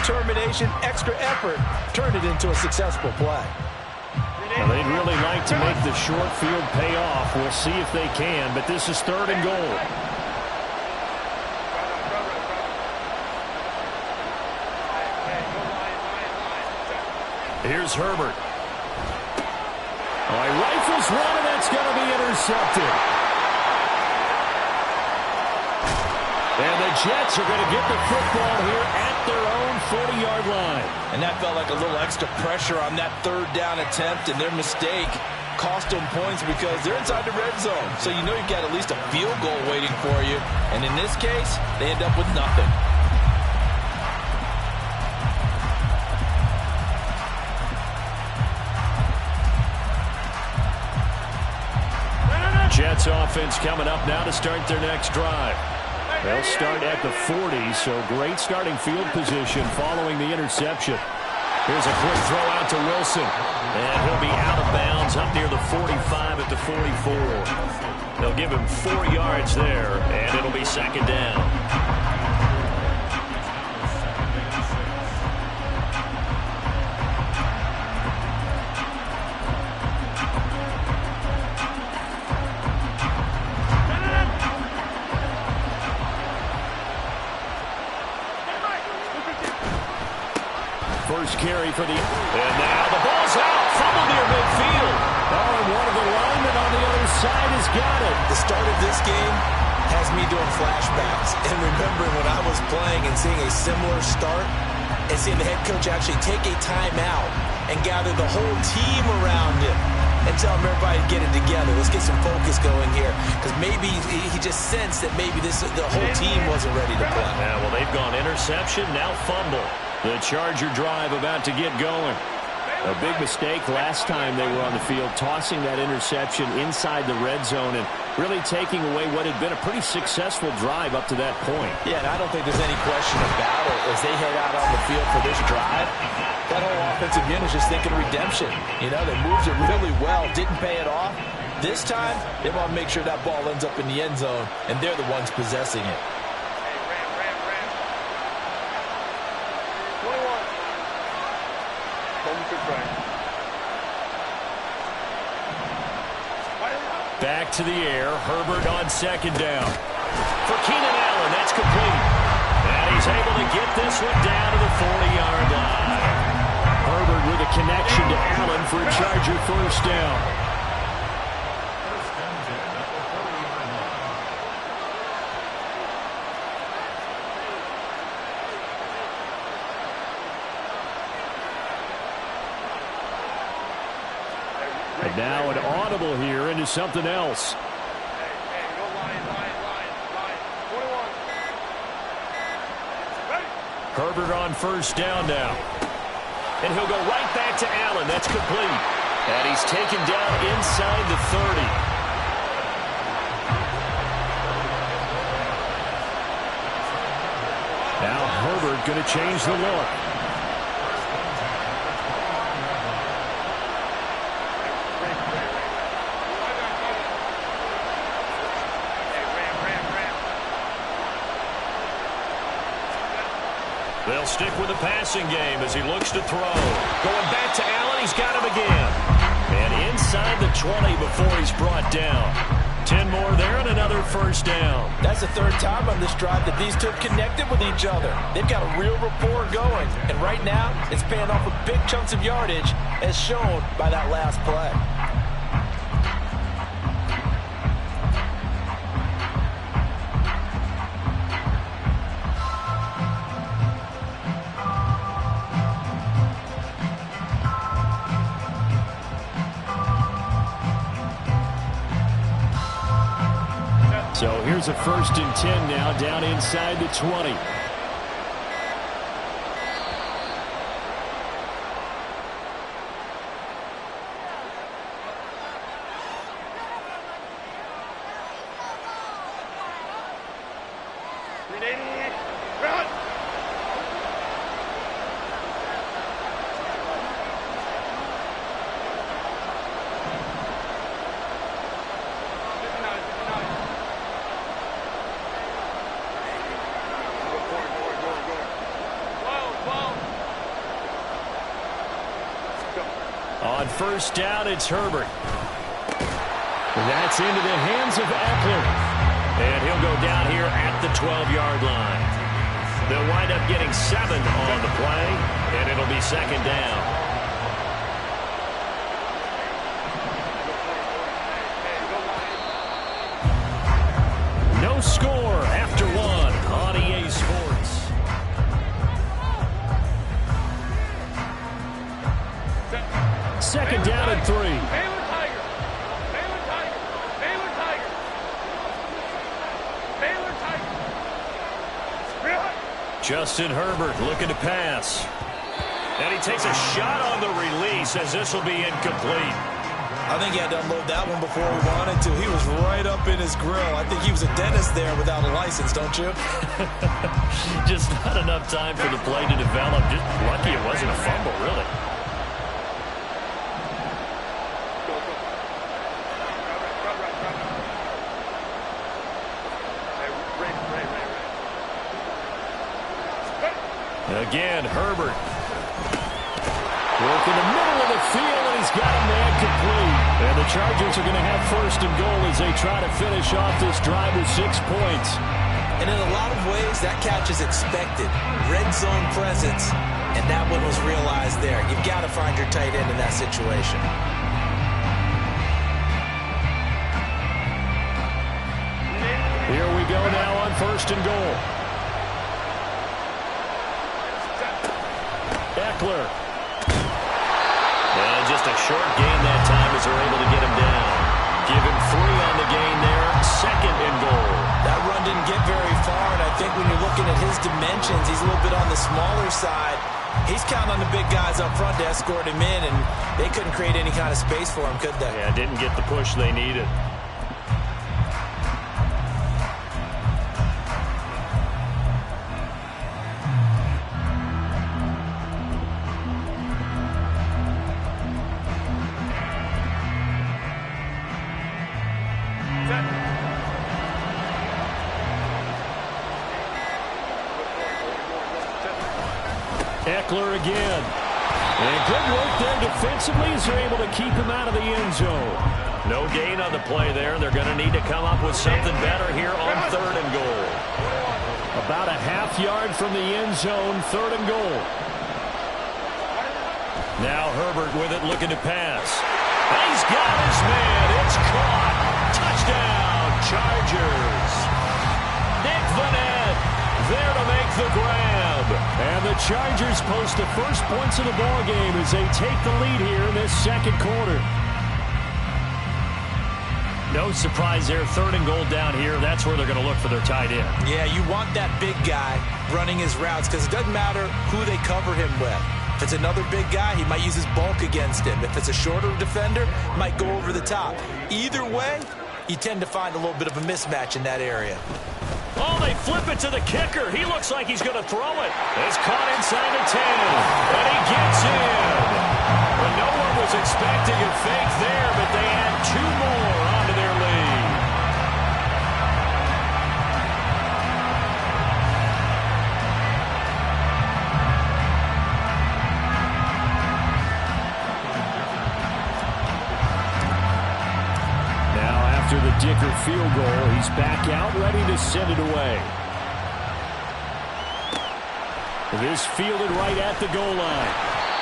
determination, extra effort turned it into a successful play. Well, they'd really like to make the short field pay off. We'll see if they can, but this is 3rd and goal. Here's Herbert. Oh, he rifles one, and that's going to be intercepted. And the Jets are going to get the football here at their own 40-yard line. And that felt like a little extra pressure on that 3rd down attempt, and their mistake cost them points because they're inside the red zone. So you know you've got at least a field goal waiting for you. And in this case, they end up with nothing. Jets offense coming up now to start their next drive. They'll start at the 40, so great starting field position following the interception. Here's a quick throw out to Wilson. And he'll be out of bounds up near the 45 at the 44. They'll give him 4 yards there, and it'll be 2nd down. First carry for the... And now the ball's out. Fumble near midfield. Oh, and one of the linemen on the other side has got it. The start of this game has me doing flashbacks and remembering when I was playing and seeing a similar start and seeing the head coach actually take a timeout and gather the whole team around him and tell him everybody to get it together. Let's get some focus going here, because maybe he just sensed that maybe the whole team wasn't ready to play. Yeah, well, they've gone interception, now fumble. The Charger drive about to get going. A big mistake last time they were on the field, tossing that interception inside the red zone and really taking away what had been a pretty successful drive up to that point. Yeah, and I don't think there's any question about it. As they head out on the field for this drive, that whole offensive unit is just thinking redemption. You know, they moved it really well, didn't pay it off. This time, they want to make sure that ball ends up in the end zone, and they're the ones possessing it. Back to the air. Herbert on 2nd down. For Keenan Allen, that's complete. And he's able to get this one down to the 40-yard line. Herbert with a connection to Allen for a Charger 1st down. And now an audible here into something else. Herbert on 1st down now. And he'll go right back to Allen. That's complete. And he's taken down inside the 30. Now Herbert going to change the look. They'll stick with the passing game as he looks to throw. Going back to Allen, he's got him again. And inside the 20 before he's brought down. 10 more there and another 1st down. That's the 3rd time on this drive that these two have connected with each other. They've got a real rapport going. And right now, it's paying off with big chunks of yardage, as shown by that last play. So here's a 1st and 10 now, down inside the 20. On first down, it's Herbert. That's into the hands of Eckler. And he'll go down here at the 12-yard line. They'll wind up getting 7 on the play, and it'll be second down. No score after 1 on EA Sports. Second down and 3. Justin Herbert looking to pass. And he takes a shot on the release as this will be incomplete. I think he had to unload that one before he wanted to. He was right up in his grill. I think he was a dentist there without a license, don't you? Just not enough time for the play to develop. Just lucky it wasn't a fumble, really. Again, Herbert. Work in the middle of the field, and he's got him there complete. And the Chargers are going to have first and goal as they try to finish off this drive with 6 points. And in a lot of ways, that catch is expected. Red zone presence, and that one was realized there. You've got to find your tight end in that situation. Here we go now on first and goal. Eckler. And just a short gain that time as they're able to get him down. Give him 3 on the gain there. Second and goal. That run didn't get very far, and I think when you're looking at his dimensions, he's a little bit on the smaller side. He's counting on the big guys up front to escort him in, and they couldn't create any kind of space for him, could they? Yeah, didn't get the push they needed. Eckler again. And good work there defensively as they're able to keep him out of the end zone. No gain on the play there. They're going to need to come up with something better here on third and goal. About a half yard from the end zone, third and goal. Now Herbert with it, looking to pass. And he's got his man. It's caught. Touchdown, Chargers. Nick Vanette there to make the grab. And the Chargers post the first points of the ball game as they take the lead here in this second quarter. No surprise there, third and goal down here. That's where they're going to look for their tight end. Yeah, you want that big guy running his routes because it doesn't matter who they cover him with. If it's another big guy, he might use his bulk against him. If it's a shorter defender, he might go over the top. Either way, you tend to find a little bit of a mismatch in that area. Oh, they flip it to the kicker. He looks like he's going to throw it. It's caught inside the 10, and he gets in. Well, no one was expecting a fake there, but they add 2 more onto their lead. After the Dicker field goal, he's back out, ready to send it away. This fielded right at the goal line.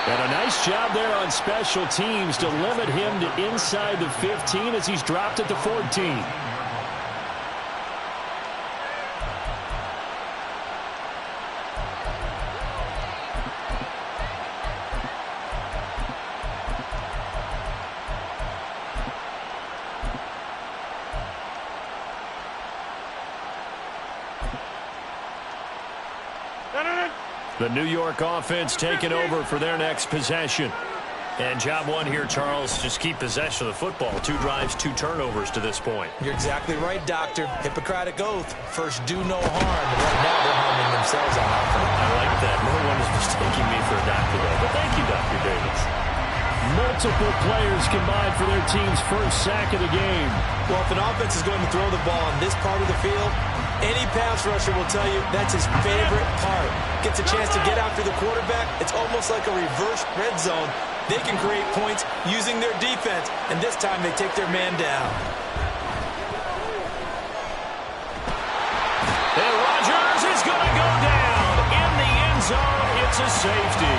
And a nice job there on special teams to limit him to inside the 15 as he's dropped at the 14. The New York offense taking over for their next possession. And job one here, Charles, just keep possession of the football. 2 drives, 2 turnovers to this point. You're exactly right, Doctor. Hippocratic oath. First, do no harm. But right now, they're harming themselves on offense. I like that. No one is mistaking me for a doctor, though. But thank you, Dr. Davis. Multiple players combined for their team's first sack of the game. Well, if an offense is going to throw the ball on this part of the field, any pass rusher will tell you that's his favorite part. Gets a chance to get after the quarterback. It's almost like a reverse red zone They can create points using their defense, and this time they take their man down. And Rodgers is going to go down in the end zone. It's a safety.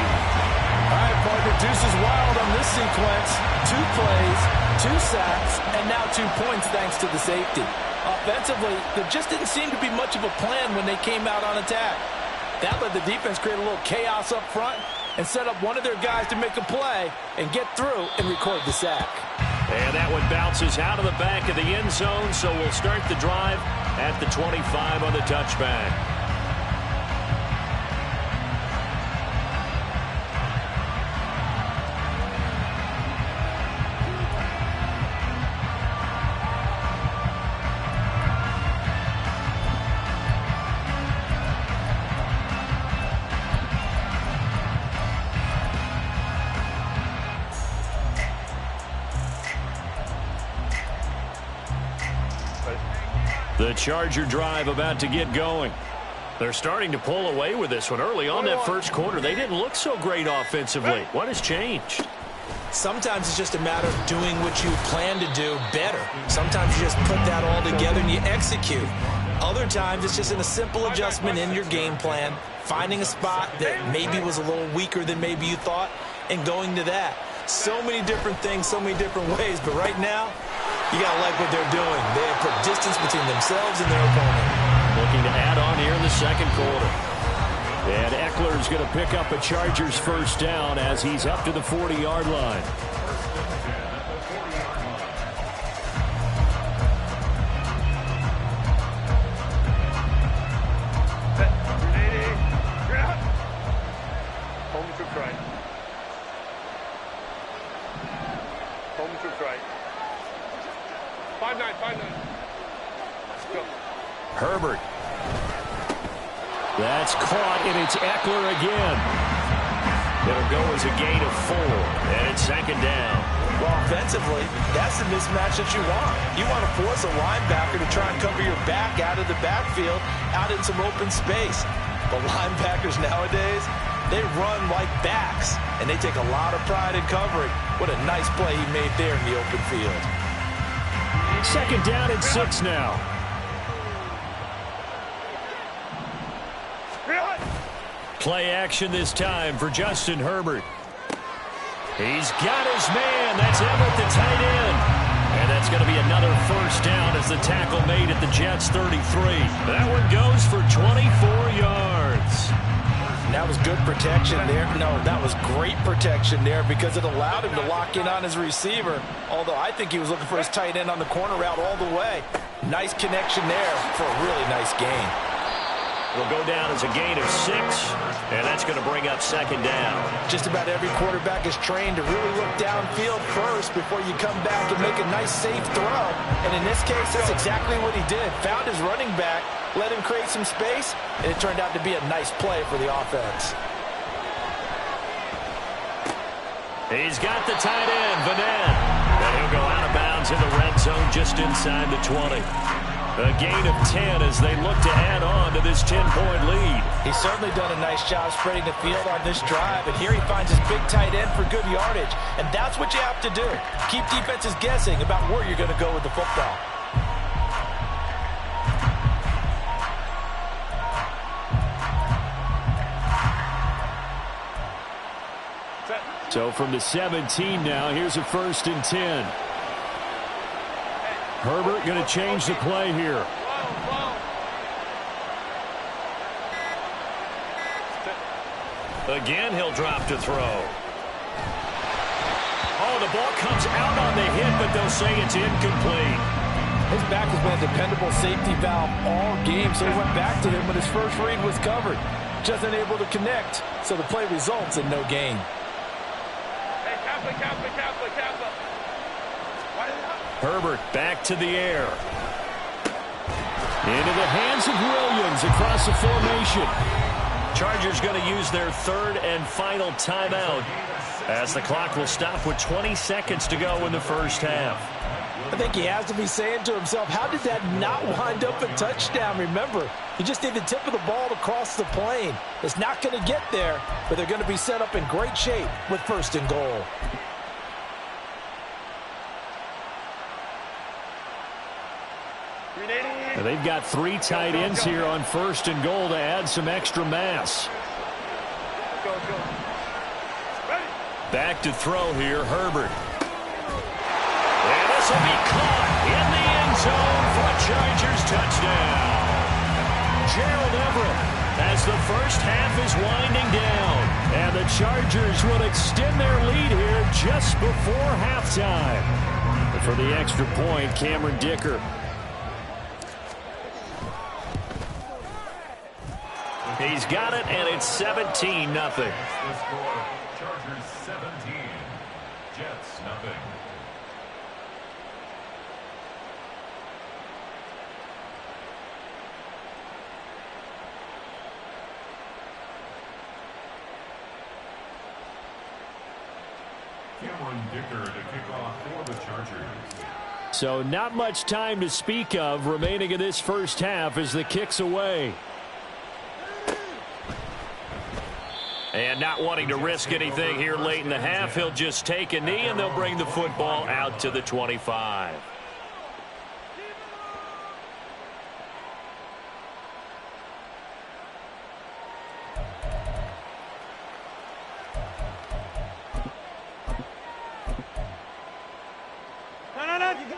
All right, partner, deuce is wild on this sequence. 2 plays, 2 sacks, and now 2 points thanks to the safety. Offensively, there just didn't seem to be much of a plan when they came out on attack. That let the defense create a little chaos up front and set up one of their guys to make a play and get through and record the sack. And that one bounces out of the back of the end zone, so we'll start the drive at the 25 on the touchback. The Charger drive about to get going. They're starting to pull away with this one. Early on that first quarter, they didn't look so great offensively. What has changed? Sometimes it's just a matter of doing what you plan to do better. Sometimes you just put that all together and you execute. Other times it's just a simple adjustment in your game plan, finding a spot that maybe was a little weaker than maybe you thought, and going to that. So many different things, so many different ways, but right now, you got to like what they're doing. They have put distance between themselves and their opponent. Looking to add on here in the second quarter. And Eckler's going to pick up a Chargers first down as he's up to the 40-yard line. Herbert. That's caught, and it's Eckler again. It'll go as a gain of 4, and it's second down. Well, offensively, that's the mismatch that you want. You want to force a linebacker to try and cover your back out of the backfield, out in some open space. But linebackers nowadays, they run like backs, and they take a lot of pride in covering. What a nice play he made there in the open field. Second down and 6 now. Play action this time for Justin Herbert. He's got his man. That's Everett, the tight end. And that's going to be another first down as the tackle made at the Jets' 33. That one goes for 24 yards. That was good protection there. No, that was great protection there because it allowed him to lock in on his receiver. Although I think he was looking for his tight end on the corner route all the way. Nice connection there for a really nice gain. Will go down as a gain of 6, and that's going to bring up second down. Just about every quarterback is trained to really look downfield first before you come back and make a nice, safe throw. And in this case, that's exactly what he did. Found his running back, let him create some space, and it turned out to be a nice play for the offense. He's got the tight end, Vanette. And he'll go out of bounds in the red zone just inside the 20. A gain of 10 as they look to add on to this 10-point lead. He's certainly done a nice job spreading the field on this drive, and here he finds his big tight end for good yardage. And that's what you have to do. Keep defenses guessing about where you're going to go with the football. So from the 17 now, here's a 1st and 10. Herbert going to change the play here. Again, he'll drop to throw. Oh, the ball comes out on the hit, but they'll say it's incomplete. His back has been a dependable safety valve all game, so he went back to him when his first read was covered. Just unable to connect, so the play results in no gain. Hey, Kappa. Herbert back to the air. Into the hands of Williams across the formation. Chargers going to use their 3rd and final timeout as the clock will stop with 20 seconds to go in the first half. I think he has to be saying to himself, how did that not wind up a touchdown? Remember, you just need the tip of the ball to cross the plane. It's not going to get there, but they're going to be set up in great shape with 1st and goal. They've got 3 tight ends here on 1st and goal to add some extra mass. Back to throw here, Herbert. And this will be caught in the end zone for a Chargers touchdown. Gerald Everett as the first half is winding down. And the Chargers will extend their lead here just before halftime. And for the extra point, Cameron Dicker. He's got it, and it's 17-0. Chargers 17, Jets nothing. Cameron Dicker to kick off for the Chargers. So not much time to speak of remaining in this first half as the kick's away. And not wanting to risk anything here late in the half, he'll just take a knee and they'll bring the football out to the 25.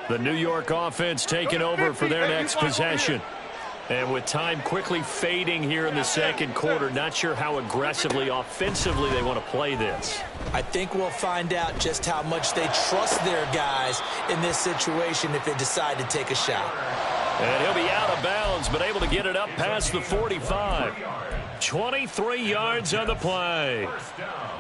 The New York offense taking over for their next possession. And with time quickly fading here in the second quarter, not sure how aggressively, offensively they want to play this. I think we'll find out just how much they trust their guys in this situation if they decide to take a shot. And he'll be out of bounds, but able to get it up past the 45. 23 yards on the play.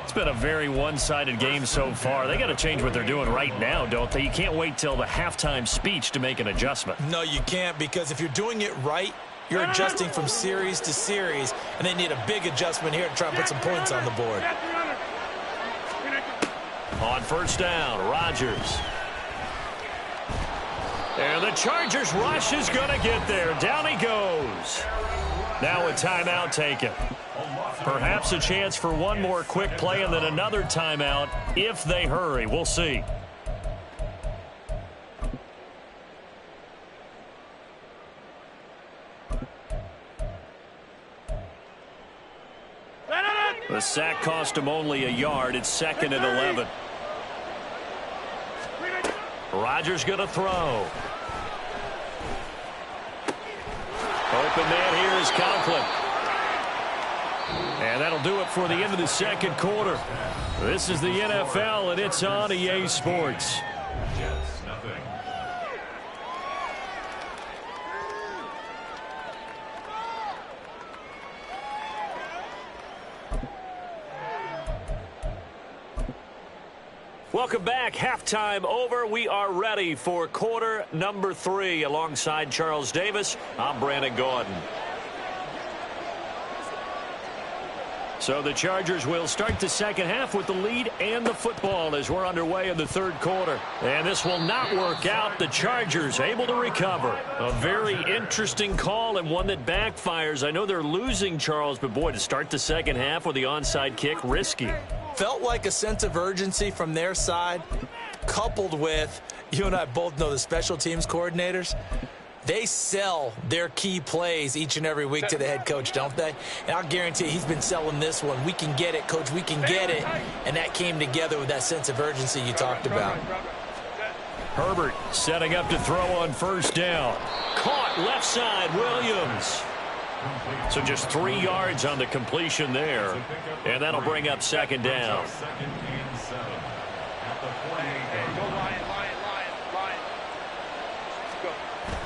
It's been a very one-sided game so far. They got to change what they're doing right now, don't they? You can't wait till the halftime speech to make an adjustment. No, you can't, because if you're doing it right, you're adjusting from series to series, and they need a big adjustment here to try and put some points on the board. On 1st down, Rodgers. And the Chargers rush is going to get there. Down he goes. Now a timeout taken. Perhaps a chance for one more quick play and then another timeout if they hurry. We'll see. The sack cost him only a yard. It's 2nd and 11. Rodgers going to throw. Open man here is Conklin. And that'll do it for the end of the second quarter. This is the NFL, and it's on EA Sports. Jets nothing. Welcome back. Halftime over. We are ready for quarter number 3. Alongside Charles Davis, I'm Brandon Gordon. So the Chargers will start the second half with the lead and the football as we're underway in the third quarter. And this will not work out. The Chargers able to recover. A very interesting call and one that backfires. I know they're losing, Charles, but boy, to start the second half with the onside kick, risky. Felt like a sense of urgency from their side, coupled with, you and I both know the special teams coordinators, they sell their key plays each and every week to the head coach, don't they? And I'll guarantee he's been selling this one. We can get it, coach, we can get it. And that came together with that sense of urgency you talked about. Herbert setting up to throw on 1st down. Caught left side, Williams. So just 3 yards on the completion there. And that'll bring up 2nd down.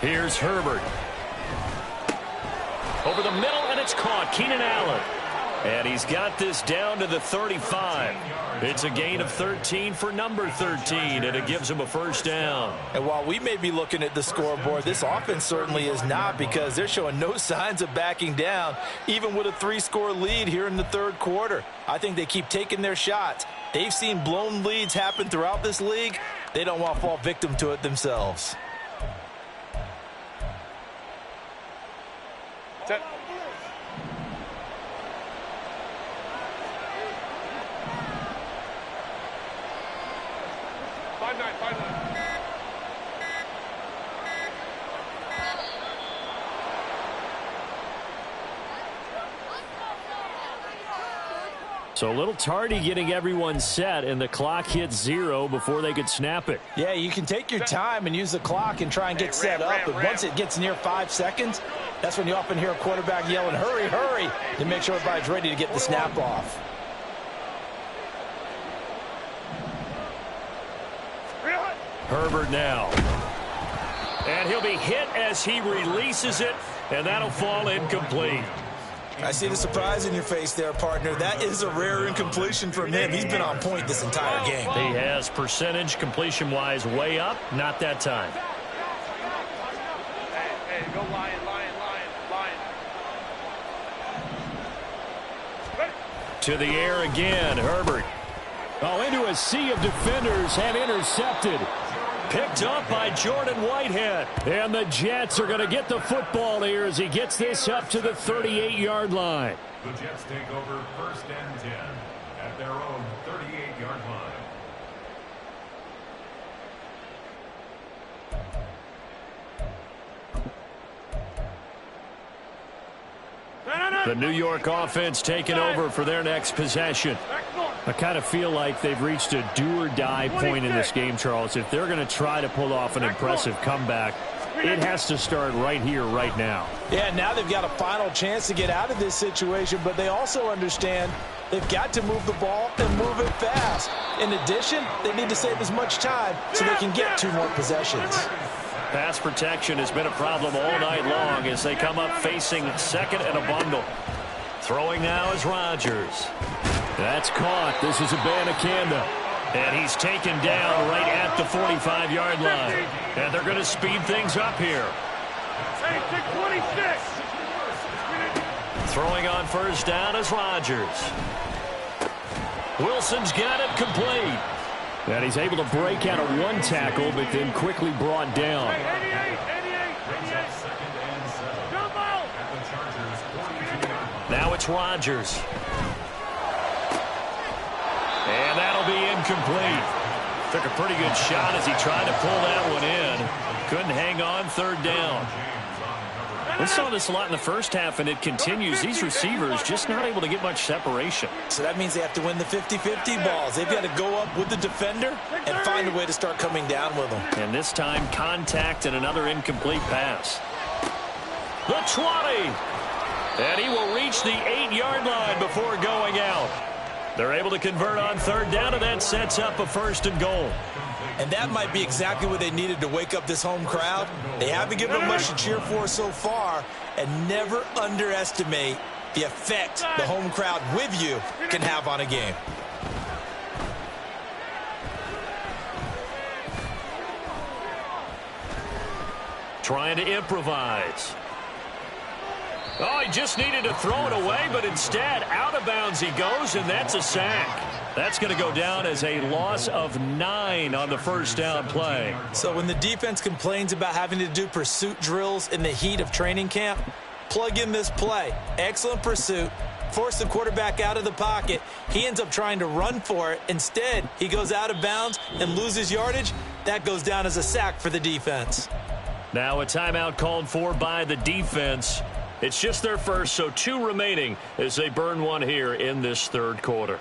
Here's Herbert. Over the middle, and it's caught. Keenan Allen. And he's got this down to the 35. It's a gain of 13 for number 13, and it gives him a 1st down. And while we may be looking at the scoreboard, this offense certainly is not, because they're showing no signs of backing down, even with a 3-score lead here in the third quarter. I think they keep taking their shots. They've seen blown leads happen throughout this league. They don't want to fall victim to it themselves. Set. Five nine. So a little tardy getting everyone set, and the clock hits 0 before they could snap it. Yeah, you can take your time and use the clock and try and get set up, but once it gets near 5 seconds, that's when you often hear a quarterback yelling, hurry, hurry, to make sure everybody's ready to get the snap off. Herbert now. And he'll be hit as he releases it, and that'll fall incomplete. I see the surprise in your face there, partner. That is a rare incompletion from him. He's been on point this entire game. He has percentage completion-wise way up. Not that time. Hey, go Lion. To the air again, Herbert. Oh, into a sea of defenders and intercepted. Picked up by Jordan Whitehead. And the Jets are going to get the football here as he gets this up to the 38-yard line. The Jets take over 1st and 10 at their own 38-yard line. The New York offense taking over for their next possession. I kind of feel like they've reached a do-or-die point in this game, Charles. If they're going to try to pull off an impressive comeback, it has to start right here, right now. Yeah, now they've got a final chance to get out of this situation, but they also understand they've got to move the ball and move it fast. In addition, they need to save as much time so they can get 2 more possessions. Pass protection has been a problem all night long as they come up facing second and a bundle. Throwing now is Rodgers. That's caught. This is Abanikanda. And he's taken down right at the 45-yard line. And they're going to speed things up here. 26. Throwing on 1st down is Rodgers. Wilson's got it complete. And he's able to break out of 1 tackle, but then quickly brought down. 88. Now it's Rodgers. And that'll be incomplete. Took a pretty good shot as he tried to pull that one in. Couldn't hang on 3rd down. We saw this a lot in the first half, and it continues. These receivers just not able to get much separation. So that means they have to win the 50-50 balls. They've got to go up with the defender and find a way to start coming down with them. And this time, contact and another incomplete pass. The 20. And he will reach the 8-yard line before going out. They're able to convert on 3rd down, and that sets up a 1st and goal. And that might be exactly what they needed to wake up this home crowd. They haven't given them much to cheer for so far, and never underestimate the effect the home crowd with you can have on a game. Trying to improvise. Oh, he just needed to throw it away, but instead, out of bounds he goes, and that's a sack. That's going to go down as a loss of 9 on the 1st down play. So when the defense complains about having to do pursuit drills in the heat of training camp, plug in this play. Excellent pursuit. Force the quarterback out of the pocket. He ends up trying to run for it. Instead, he goes out of bounds and loses yardage. That goes down as a sack for the defense. Now a timeout called for by the defense. It's just their first, so 2 remaining as they burn 1 here in this 3rd quarter.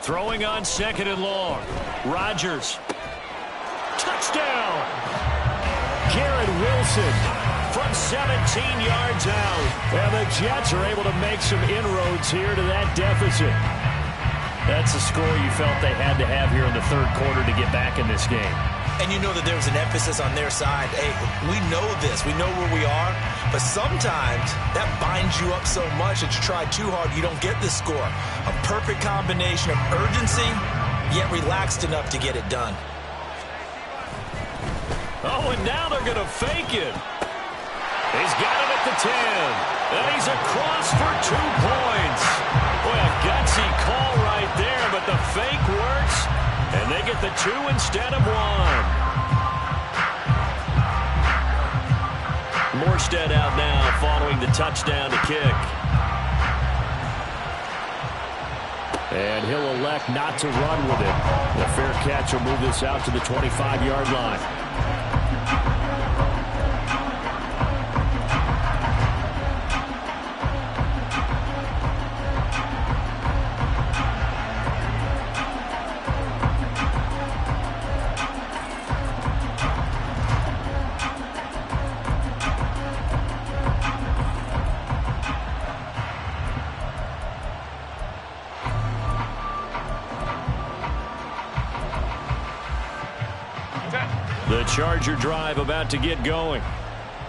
Throwing on 2nd and long. Rodgers. Touchdown! Garrett Wilson from 17 yards out. And the Jets are able to make some inroads here to that deficit. That's a score you felt they had to have here in the 3rd quarter to get back in this game. And you know that there was an emphasis on their side. Hey, we know this. We know where we are. But sometimes that binds you up so much that you try too hard, you don't get the score. A perfect combination of urgency, yet relaxed enough to get it done. Oh, and now they're going to fake it. He's got it at the 10. And he's across for 2 points. Boy, a gutsy call right there, but the fake works. And they get the 2 instead of 1. Morstead out now following the touchdown to kick. And he'll elect not to run with it. The fair catch will move this out to the 25-yard line. The Charger drive about to get going.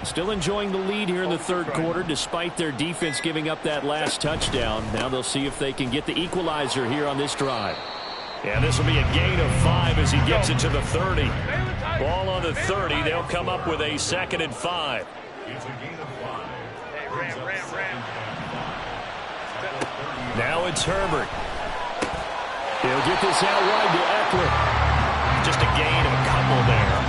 Still enjoying the lead here in the third quarter despite their defense giving up that last touchdown. Now they'll see if they can get the equalizer here on this drive. Yeah, this will be a gain of 5 as he gets it to the 30. Ball on the 30. They'll come up with a 2nd and 5. It's a gain of 5. Hey, ram. Now it's Herbert. He'll get this out wide to Eckler. Just a gain of a couple there.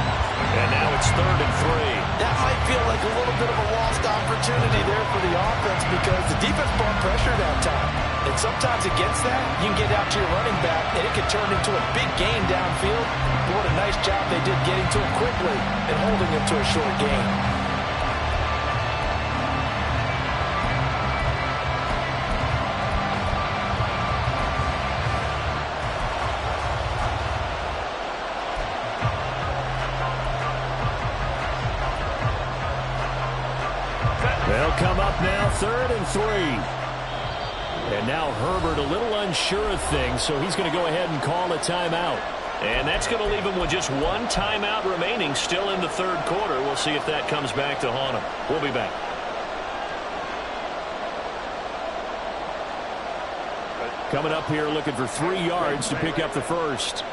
And now it's 3rd and 3. That might feel like a little bit of a lost opportunity there for the offense because the defense brought pressure that time. And sometimes against that, you can get out to your running back, and it can turn into a big gain downfield. What a nice job they did getting to him quickly and holding him to a short gain. They'll come up now 3rd and 3. And now Herbert a little unsure of things, so he's going to go ahead and call a timeout. And that's going to leave him with just 1 timeout remaining still in the third quarter. We'll see if that comes back to haunt him. We'll be back. Coming up here looking for 3 yards to pick up the first.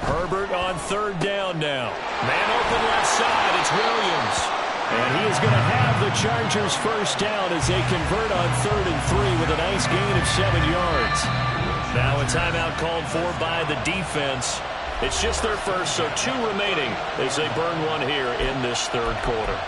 Herbert on 3rd down now. Man open left side. It's Williams. And he is going to have the Chargers first down as they convert on 3rd and 3 with a nice gain of 7 yards. Now a timeout called for by the defense. It's just their first, so 2 remaining as they burn 1 here in this third quarter.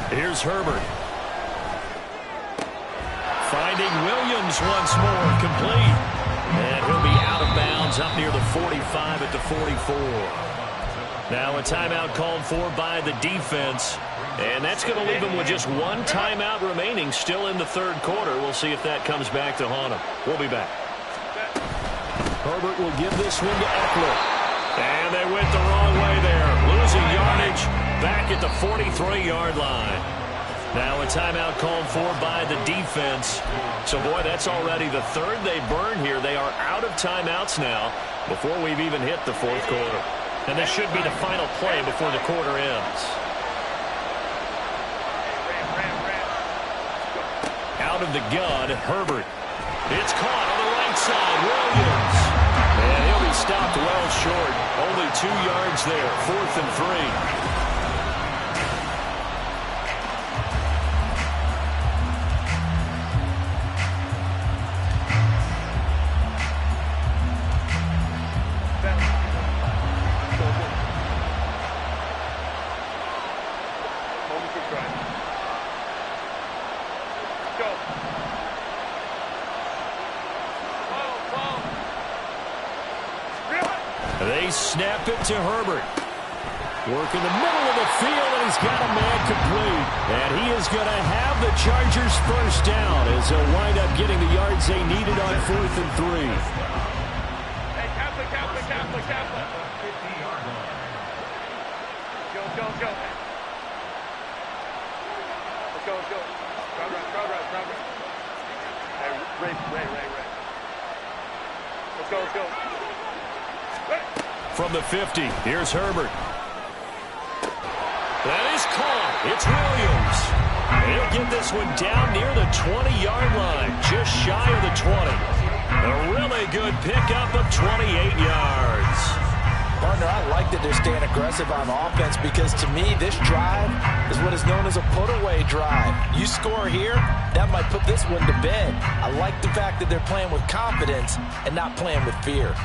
Here's Herbert. Finding Williams once more, complete. And he'll be out of bounds up near the 45 at the 44. Now a timeout called for by the defense. And that's going to leave him with just 1 timeout remaining still in the third quarter. We'll see if that comes back to haunt him. We'll be back. Herbert will give this one to Eckler. And they went the wrong way there. Losing yardage back at the 43-yard line. Now a timeout called for by the defense. So, boy, that's already the 3rd they burn here. They are out of timeouts now before we've even hit the 4th quarter. And this should be the final play before the quarter ends. Out of the gun, Herbert. It's caught on the right side. Williams. And he'll be stopped well short. Only 2 yards there. 4th and 3. They snap it to Herbert. Work in the middle of the field, and he's got a man complete. And he is going to have the Chargers first down as they'll wind up getting the yards they needed on 4th and 3. Hey, Kappa. Go. Ray. Let's go. From the 50, here's Herbert. That is caught. It's Williams. He'll get this one down near the 20-yard line, just shy of the 20. A really good pickup of 28 yards. Partner, I like that they're staying aggressive on offense because to me, this drive is what is known as a put-away drive. You score here, that might put this one to bed. I like the fact that they're playing with confidence and not playing with fear.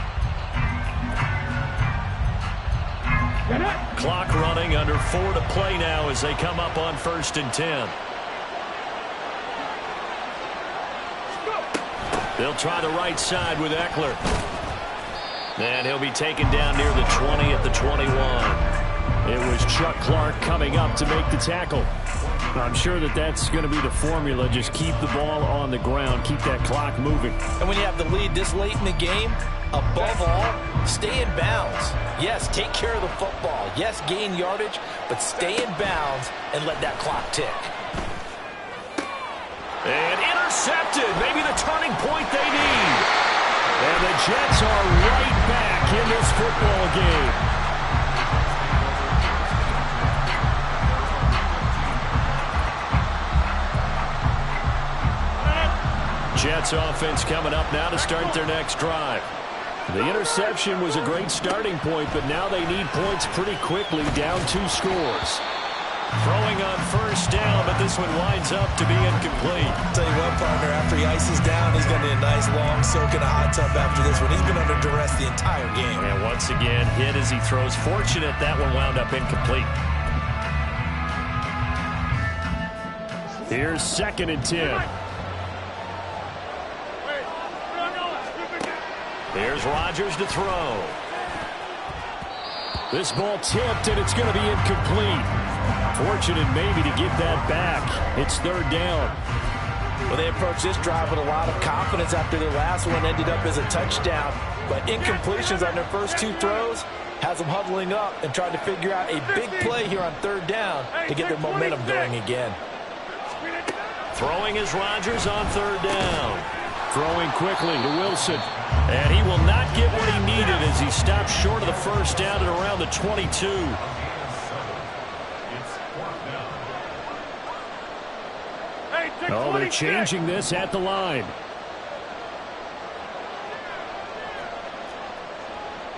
Clock running, under 4 to play now as they come up on 1st and 10. They'll try the right side with Eckler. And he'll be taken down near the 20 at the 21. It was Chuck Clark coming up to make the tackle. I'm sure that's going to be the formula. Just keep the ball on the ground. Keep that clock moving. And when you have the lead this late in the game, above all, stay in bounds. Yes, take care of the football. Yes, gain yardage, but stay in bounds and let that clock tick. And intercepted. Maybe the turning point they need. And the Jets are right back in this football game. Jets offense coming up now to start their next drive. The interception was a great starting point, but now they need points pretty quickly, down 2 scores. Throwing on 1st down, but this one winds up to be incomplete. Tell you what, partner, after he ices down, he's going to need a nice long soak in a hot tub after this one. He's been under duress the entire game. And once again, hit as he throws. Fortunate that one wound up incomplete. Here's 2nd and 10. Here's Rodgers to throw. This ball tipped, and it's going to be incomplete. Fortunate maybe to get that back. It's 3rd down. Well, they approached this drive with a lot of confidence after their last one ended up as a touchdown. But incompletions on their first 2 throws has them huddling up and trying to figure out a big play here on 3rd down to get their momentum going again. Throwing is Rodgers on 3rd down. Throwing quickly to Wilson. And he will not get what he needed as he stops short of the 1st down at around the 22. Oh, they're changing this at the line.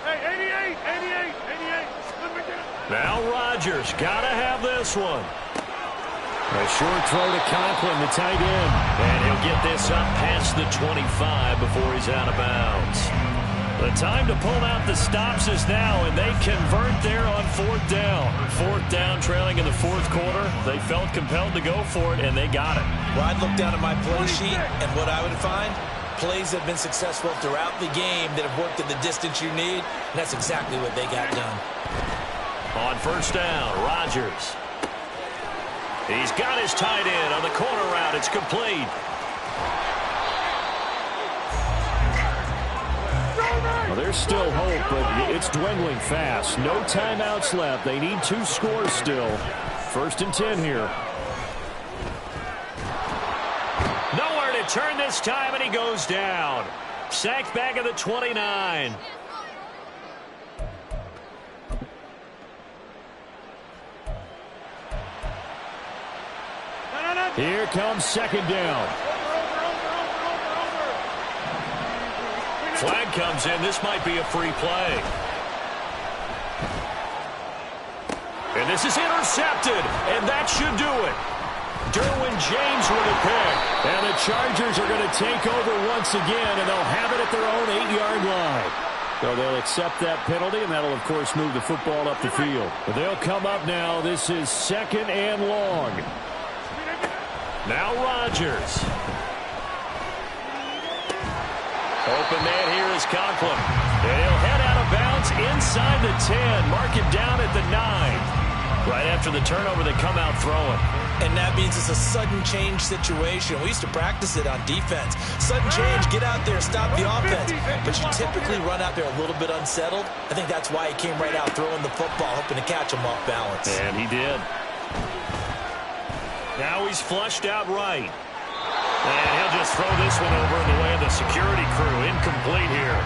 Hey, 88. Now Rodgers, gotta have this one. A short throw to Conklin, the tight end. And he'll get this up past the 25 before he's out of bounds. The time to pull out the stops is now, and they convert there on 4th down. 4th down, trailing in the 4th quarter. They felt compelled to go for it, and they got it. Well, I'd look down at my play sheet, and what I would find, plays have been successful throughout the game that have worked at the distance you need, and that's exactly what they got done. On 1st down, Rodgers. He's got his tight end on the corner route. It's complete. Well, there's still hope, but it's dwindling fast. No timeouts left. They need 2 scores still. 1st and 10 here. Nowhere to turn this time, and he goes down. Sacked back at the 29. Here comes 2nd down. Flag comes in. This might be a free play. And this is intercepted, and that should do it. Derwin James with a pick. And the Chargers are going to take over once again, and they'll have it at their own 8-yard line. So they'll accept that penalty, and that'll, of course, move the football up the field. But they'll come up now. This is 2nd and long. Now Rodgers. Open man here is Conklin. And he'll head out of bounds inside the 10. Mark him down at the 9. Right after the turnover, they come out throwing. And that means it's a sudden change situation. We used to practice it on defense. Sudden change, get out there, stop the offense. But you typically run out there a little bit unsettled. I think that's why he came right out throwing the football, hoping to catch him off balance. And he did. Now he's flushed out right. And he'll just throw this one over in the way of the security crew. Incomplete here.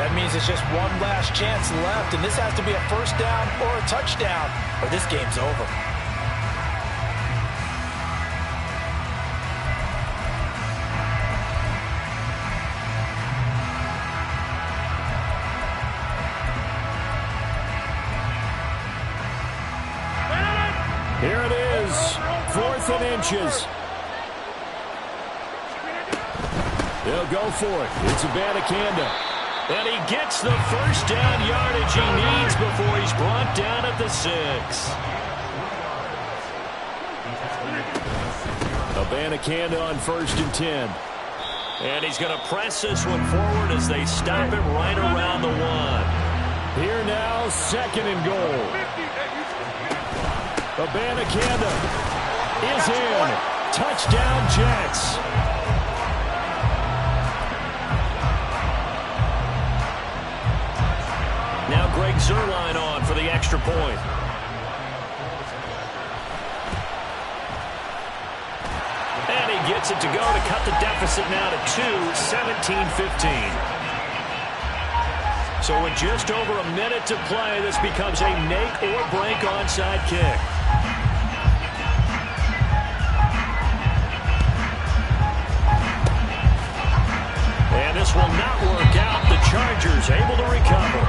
That means it's just one last chance left, and this has to be a first down or a touchdown, or this game's over. Here it is, 4th and inches. They'll go for it. It's Abanikanda. And he gets the first down yardage he needs before he's brought down at the 6. Abanikanda on 1st and 10. And he's going to press this one forward as they stop him right around the 1. Here now, 2nd and goal. Abanikanda is in. Touchdown, Jets. Now Greg Zuerlein on for the extra point. And he gets it to go to cut the deficit now to 2, 17-15. So with just over a minute to play, this becomes a make or break onside kick. And this will not work out. The Chargers able to recover.